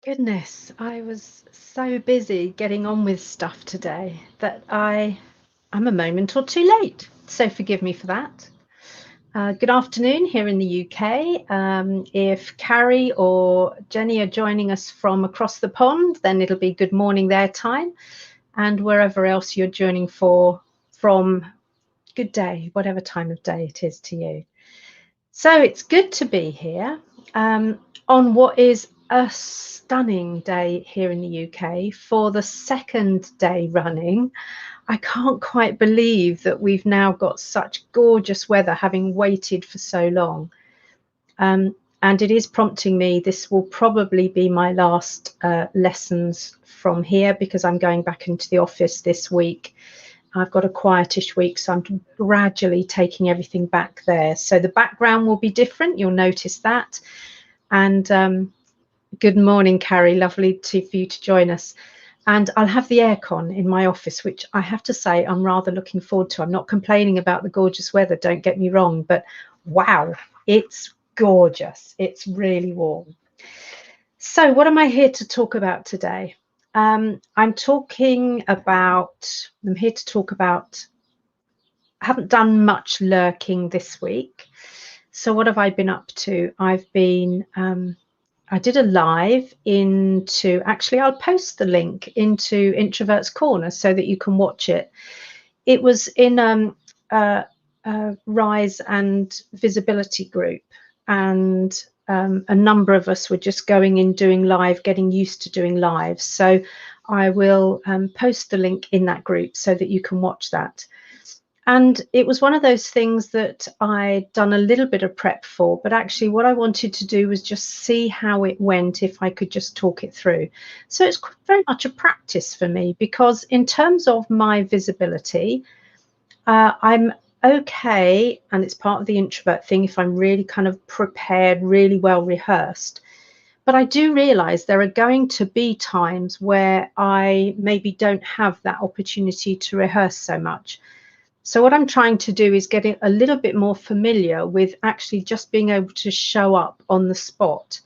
Goodness, I was so busy getting on with stuff today that I'm a moment or two late. So forgive me for that. Good afternoon here in the UK. If Carrie or Jenny are joining us from across the pond, then it'll be good morning their time. And wherever else you're joining from, good day, whatever time of day it is to you. So it's good to be here on what is a stunning day here in the UK for the second day running. I can't quite believe that we've now got such gorgeous weather, having waited for so long. And it is prompting me, this will probably be my last lessons from here because I'm going back into the office this week. I've got a quietish week, so I'm gradually taking everything back there. So the background will be different. You'll notice that. And good morning, Carrie. Lovely for you to join us. And I'll have the aircon in my office, which I have to say I'm rather looking forward to. I'm not complaining about the gorgeous weather, don't get me wrong, but wow, it's gorgeous. It's really warm. So what am I here to talk about today? I'm here to talk about, I haven't done much lurking this week. So what have I been up to? I did a live actually, I'll post the link into Introvert's Corner so that you can watch it. It was in a Rise and Visibility group, and a number of us were just going in doing live, getting used to doing live. So I will post the link in that group so that you can watch that. And it was one of those things that I'd done a little bit of prep for, but actually what I wanted to do was just see how it went, if I could just talk it through. So it's very much a practice for me, because in terms of my visibility, I'm okay, and it's part of the introvert thing if I'm really kind of prepared, really well rehearsed. But I do realize there are going to be times where I maybe don't have that opportunity to rehearse so much. So what I'm trying to do is get a little bit more familiar with actually just being able to show up on the spot.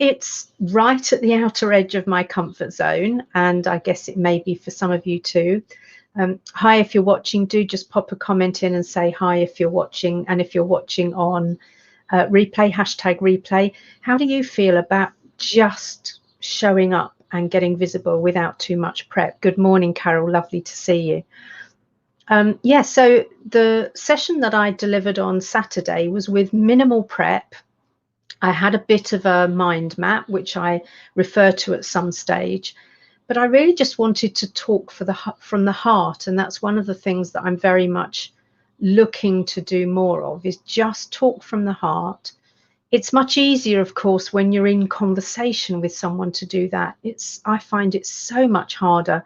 It's right at the outer edge of my comfort zone, and I guess it may be for some of you too. Hi, if you're watching, do just pop a comment in and say hi if you're watching, and if you're watching on replay, #replay. How do you feel about just showing up and getting visible without too much prep? Good morning, Carol. Lovely to see you. Yeah, so the session that I delivered on Saturday was with minimal prep. I had a bit of a mind map, which I refer to at some stage, but I really just wanted to talk from the heart. And that's one of the things that I'm very much looking to do more of, is just talk from the heart. It's much easier, of course, when you're in conversation with someone to do that. I find it so much harder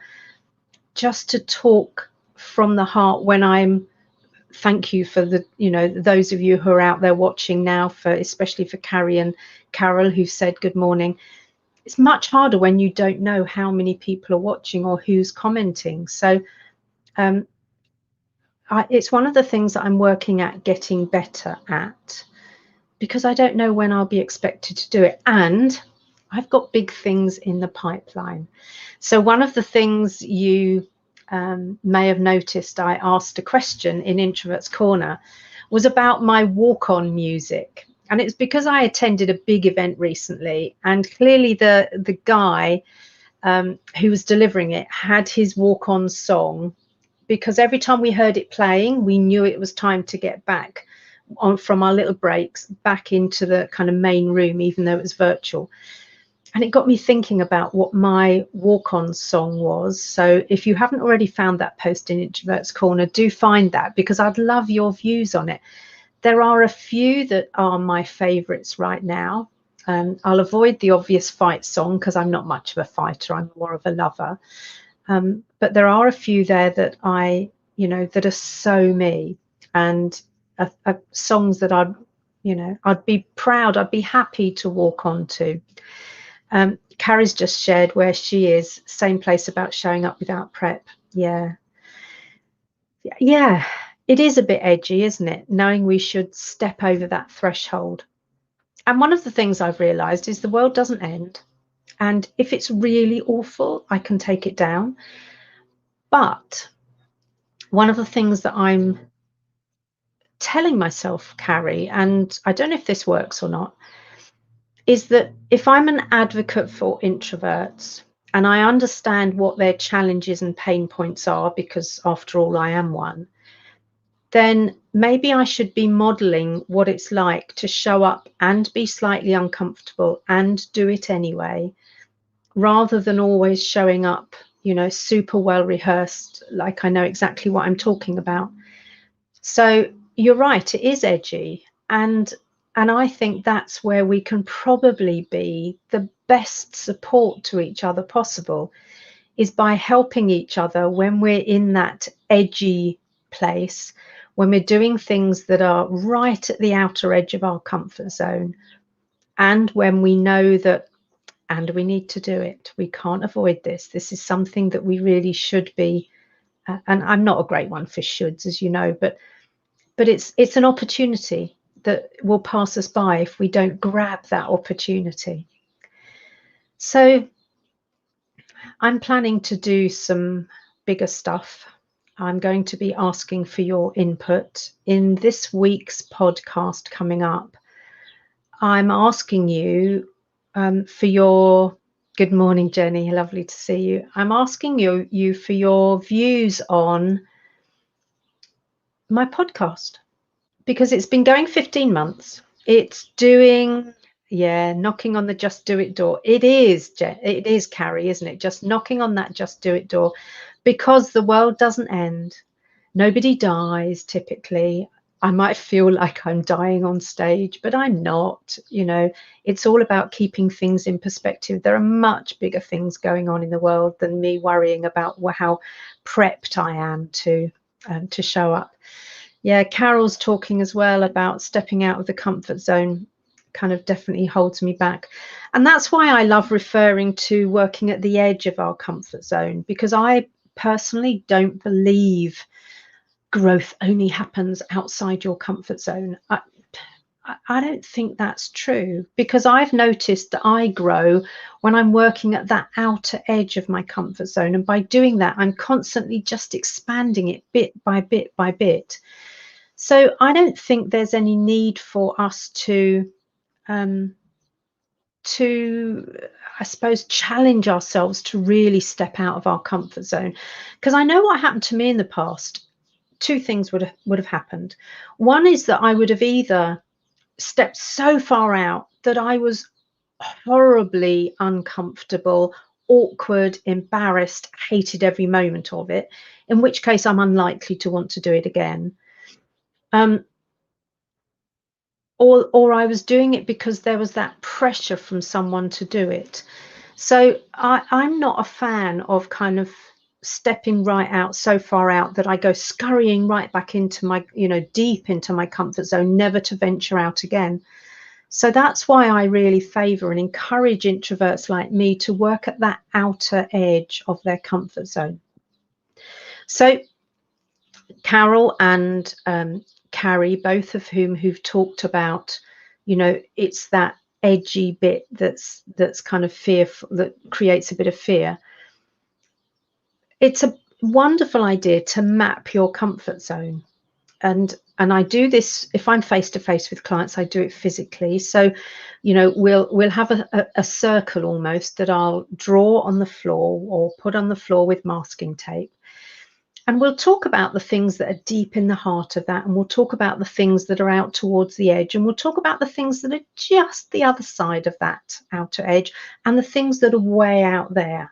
just to talk from the heart when thank you for those of you who are out there watching now, especially for Carrie and Carol, who said good morning. It's much harder when you don't know how many people are watching or who's commenting. So it's one of the things that I'm working at getting better at, because I don't know when I'll be expected to do it, and I've got big things in the pipeline. So one of the things you may have noticed, I asked a question in Introvert's Corner, was about my walk-on music. And it's because I attended a big event recently, and clearly the guy who was delivering it had his walk-on song, because every time we heard it playing, we knew it was time to get back from our little breaks back into the kind of main room, even though it was virtual. And it got me thinking about what my walk-on song was. So if you haven't already found that post in Introvert's Corner, do find that, because I'd love your views on it. There are a few that are my favorites right now. I'll avoid the obvious fight song because I'm not much of a fighter. I'm more of a lover. But there are a few there that that are so me, and are songs that I'd be proud, I'd be happy to walk on to. Carrie's just shared where she is, same place about showing up without prep. Yeah, it is a bit edgy, isn't it, knowing we should step over that threshold. And one of the things I've realized is the world doesn't end. And if it's really awful, I can take it down. But one of the things that I'm telling myself, Carrie, and I don't know if this works or not, is that if I'm an advocate for introverts and I understand what their challenges and pain points are, because after all, I am one, then maybe I should be modeling what it's like to show up and be slightly uncomfortable and do it anyway, rather than always showing up, super well rehearsed, like I know exactly what I'm talking about. So you're right, it is edgy. And I think that's where we can probably be the best support to each other possible, is by helping each other when we're in that edgy place, when we're doing things that are right at the outer edge of our comfort zone, and when we know that, and we need to do it. We can't avoid this. This is something that we really should be. And I'm not a great one for shoulds, as you know, but it's an opportunity that will pass us by if we don't grab that opportunity. So I'm planning to do some bigger stuff. I'm going to be asking for your input in this week's podcast coming up. I'm asking you for your good morning, Jenny. Lovely to see you. I'm asking you for your views on my podcast, because it's been going 15 months. It's doing, yeah, knocking on the just do it door. It is, Carrie, isn't it? Just knocking on that just do it door, because the world doesn't end. Nobody dies typically. I might feel like I'm dying on stage, but I'm not. It's all about keeping things in perspective. There are much bigger things going on in the world than me worrying about how prepped I am to show up. Yeah, Carol's talking as well about stepping out of the comfort zone, kind of definitely holds me back. And that's why I love referring to working at the edge of our comfort zone, because I personally don't believe growth only happens outside your comfort zone. I don't think that's true, because I've noticed that I grow when I'm working at that outer edge of my comfort zone. And by doing that, I'm constantly just expanding it bit by bit by bit. So I don't think there's any need for us to, I suppose, challenge ourselves to really step out of our comfort zone. Because I know what happened to me in the past. Two things would have happened. One is that I would have either stepped so far out that I was horribly uncomfortable, awkward, embarrassed, hated every moment of it, in which case I'm unlikely to want to do it again. Or I was doing it because there was that pressure from someone to do it. So I'm not a fan of kind of stepping right out, so far out that I go scurrying right back into my, deep into my comfort zone, never to venture out again. So that's why I really favour and encourage introverts like me to work at that outer edge of their comfort zone. So Carol and Carrie, both of who've talked about, it's that edgy bit that's kind of fearful, that creates a bit of fear. It's a wonderful idea to map your comfort zone. And I do this if I'm face to face with clients. I do it physically. So, we'll have a circle almost that I'll draw on the floor or put on the floor with masking tape. And we'll talk about the things that are deep in the heart of that. And we'll talk about the things that are out towards the edge. And we'll talk about the things that are just the other side of that outer edge, and the things that are way out there.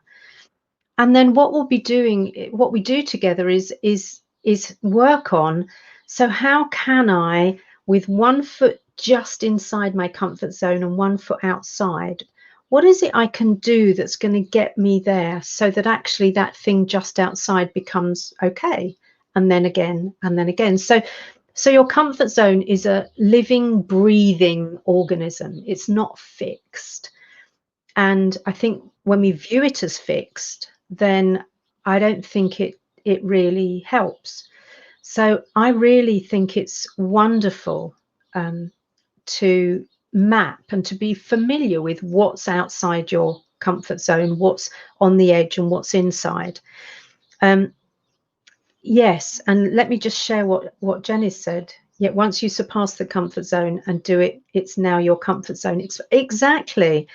And then what we do together is work on, so how can I, with one foot just inside my comfort zone and one foot outside, what is it I can do that's going to get me there, so that actually that thing just outside becomes okay, and then again, and then again. So your comfort zone is a living, breathing organism. It's not fixed. And I think when we view it as fixed, then I don't think it really helps. So I really think it's wonderful to map and to be familiar with what's outside your comfort zone, what's on the edge and what's inside. Yes, and let me just share what Jenny said. Yet once you surpass the comfort zone and do it, it's now your comfort zone. Exactly.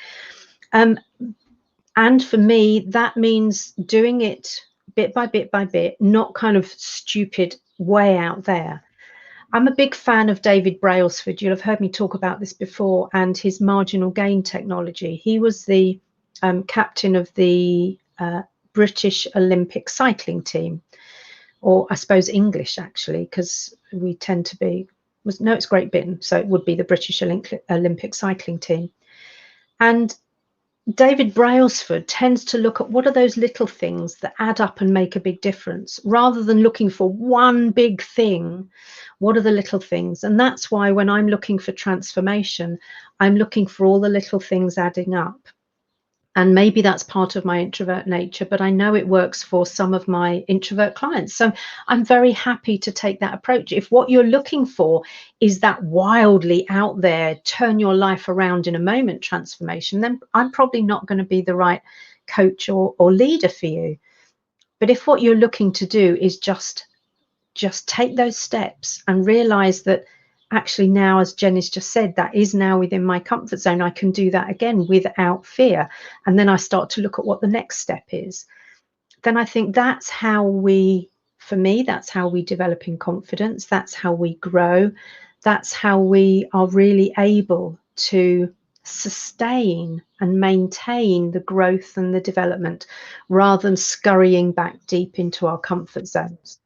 And for me, that means doing it bit by bit by bit, not kind of stupid way out there. I'm a big fan of David Brailsford. You'll have heard me talk about this before, and his marginal gain technology. He was the captain of the British Olympic cycling team, or I suppose English actually, because we tend to be, no, it's Great Britain, so it would be the British Olympic cycling team. And David Brailsford tends to look at what are those little things that add up and make a big difference, rather than looking for one big thing. What are the little things? And that's why when I'm looking for transformation, I'm looking for all the little things adding up. And maybe that's part of my introvert nature, but I know it works for some of my introvert clients. So I'm very happy to take that approach. If what you're looking for is that wildly out there, turn your life around in a moment transformation, then I'm probably not going to be the right coach or leader for you. But if what you're looking to do is just take those steps and realize that actually now, as Jenny's just said, that is now within my comfort zone. I can do that again without fear. And then I start to look at what the next step is. Then I think that's how for me, that's how we develop in confidence. That's how we grow. That's how we are really able to sustain and maintain the growth and the development rather than scurrying back deep into our comfort zones.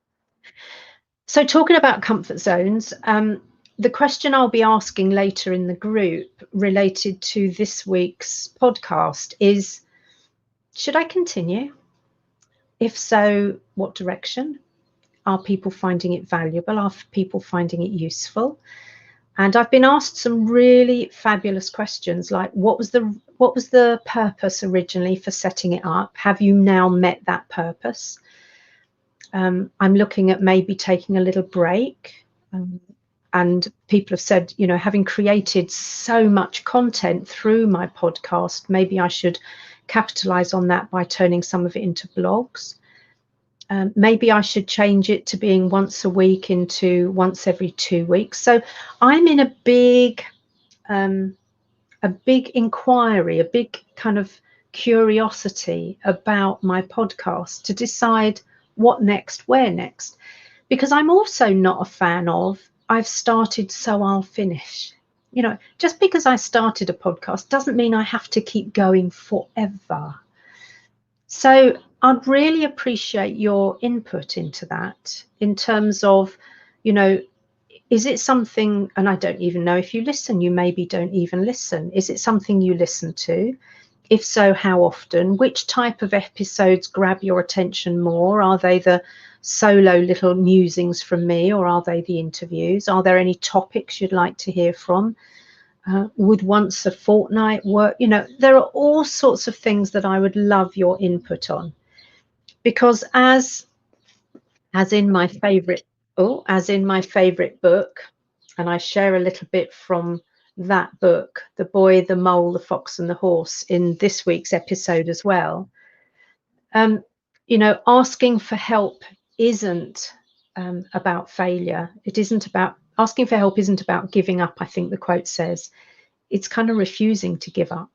So talking about comfort zones, the question I'll be asking later in the group related to this week's podcast is, should I continue? If so, what direction? Are people finding it valuable? Are people finding it useful? And I've been asked some really fabulous questions, like what was the purpose originally for setting it up? Have you now met that purpose? I'm looking at maybe taking a little break. And people have said, you know, having created so much content through my podcast, maybe I should capitalize on that by turning some of it into blogs. Maybe I should change it to being once a week into once every 2 weeks. So I'm in a big inquiry, a big kind of curiosity about my podcast to decide what next, where next. Because I'm also not a fan of, I've started, so I'll finish. You know, just because I started a podcast doesn't mean I have to keep going forever. So I'd really appreciate your input into that in terms of, you know, is it something, and I don't even know if you listen, you maybe don't even listen. Is it something you listen to? If so, how often? Which type of episodes grab your attention more? Are they the solo little musings from me, or are they the interviews? Are there any topics you'd like to hear from? Would once a fortnight work? You know, there are all sorts of things that I would love your input on, because as in my favorite book, and I share a little bit from that book, The Boy, the Mole, the Fox and the Horse, in this week's episode as well. You know, asking for help isn't about failure. It isn't about asking for help, isn't about giving up, I think the quote says. It's kind of refusing to give up.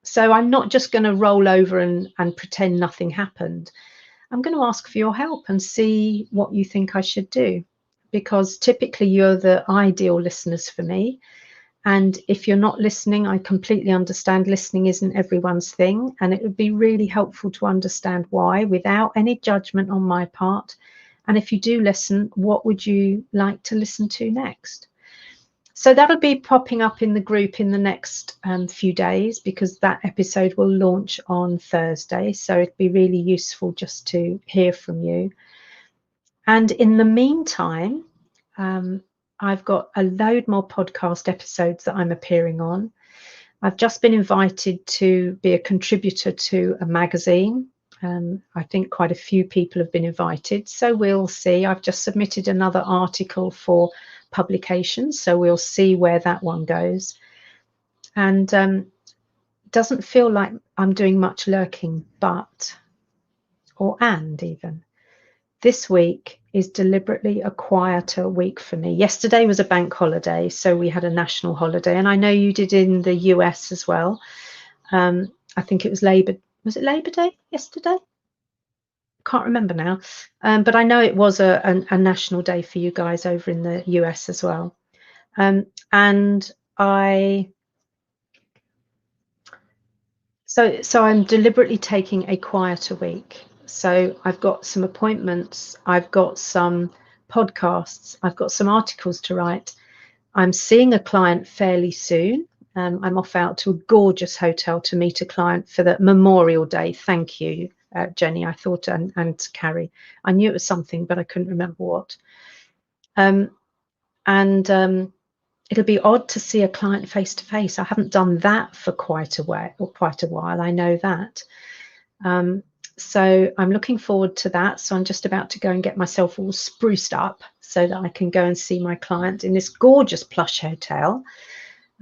So I'm not just going to roll over and pretend nothing happened. I'm going to ask for your help and see what you think I should do, because typically you're the ideal listeners for me. And if you're not listening, I completely understand. Listening isn't everyone's thing, and it would be really helpful to understand why without any judgment on my part. And if you do listen, what would you like to listen to next? So that'll be popping up in the group in the next few days, because that episode will launch on Thursday. So it'd be really useful just to hear from you. And in the meantime, I've got a load more podcast episodes that I'm appearing on. I've just been invited to be a contributor to a magazine. I think quite a few people have been invited, so we'll see. I've just submitted another article for publication, so we'll see where that one goes. And doesn't feel like I'm doing much lurking, but, or and even, this week is deliberately a quieter week for me. Yesterday was a bank holiday, so we had a national holiday, and I know you did in the US as well. I think it was was it Labor Day yesterday? Can't remember now, but I know it was a national day for you guys over in the US as well. And so I'm deliberately taking a quieter week. So I've got some appointments, I've got some podcasts, I've got some articles to write. I'm seeing a client fairly soon. I'm off out to a gorgeous hotel to meet a client for the Memorial Day. Thank you, Jenny. I thought, and Carrie, I knew it was something, but I couldn't remember what. It'll be odd to see a client face to face. I haven't done that for quite a while. I know that. So I'm looking forward to that. So I'm just about to go and get myself all spruced up so that I can go and see my client in this gorgeous plush hotel.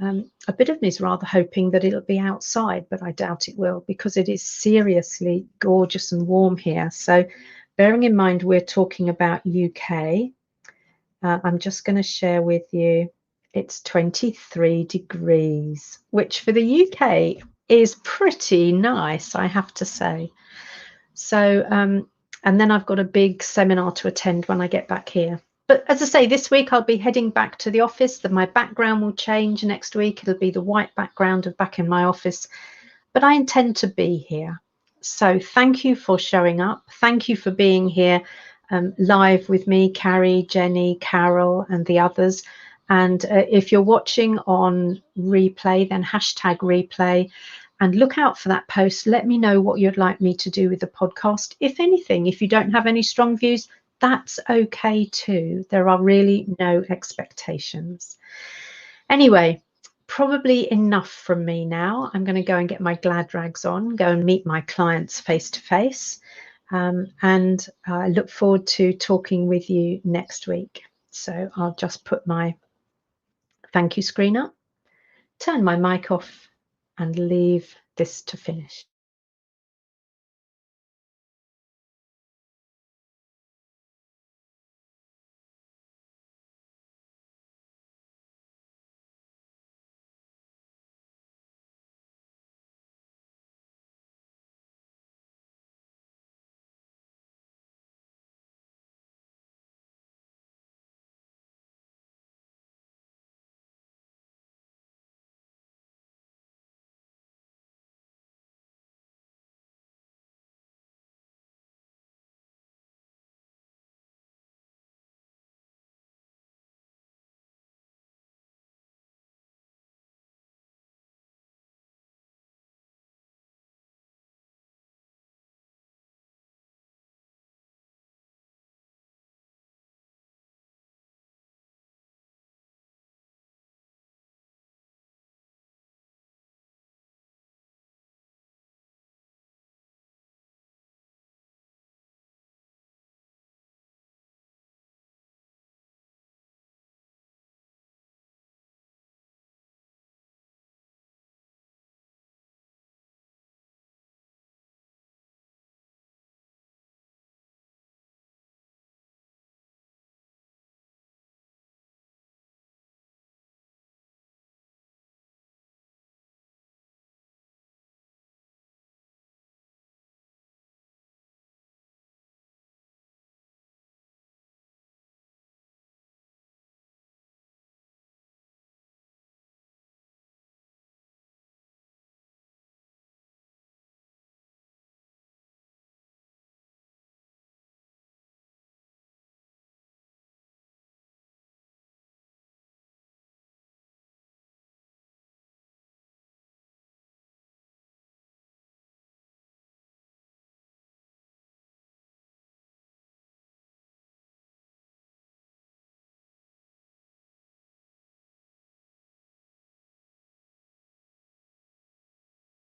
A bit of me is rather hoping that it'll be outside, but I doubt it will because it is seriously gorgeous and warm here. So bearing in mind we're talking about UK, I'm just going to share with you, it's 23 degrees, which for the UK is pretty nice, I have to say. So, and then I've got a big seminar to attend when I get back here. But as I say, this week I'll be heading back to the office. My background will change next week. It'll be the white background of back in my office. But I intend to be here. So thank you for showing up. Thank you for being here live with me, Carrie, Jenny, Carol, and the others. And if you're watching on replay, then hashtag replay. And look out for that post. Let me know what you'd like me to do with the podcast. If anything, if you don't have any strong views, that's okay too. There are really no expectations. Anyway, probably enough from me now. I'm going to go and get my glad rags on, go and meet my clients face to face. And I look forward to talking with you next week. So I'll just put my thank you screen up, turn my mic off, and leave this to finish.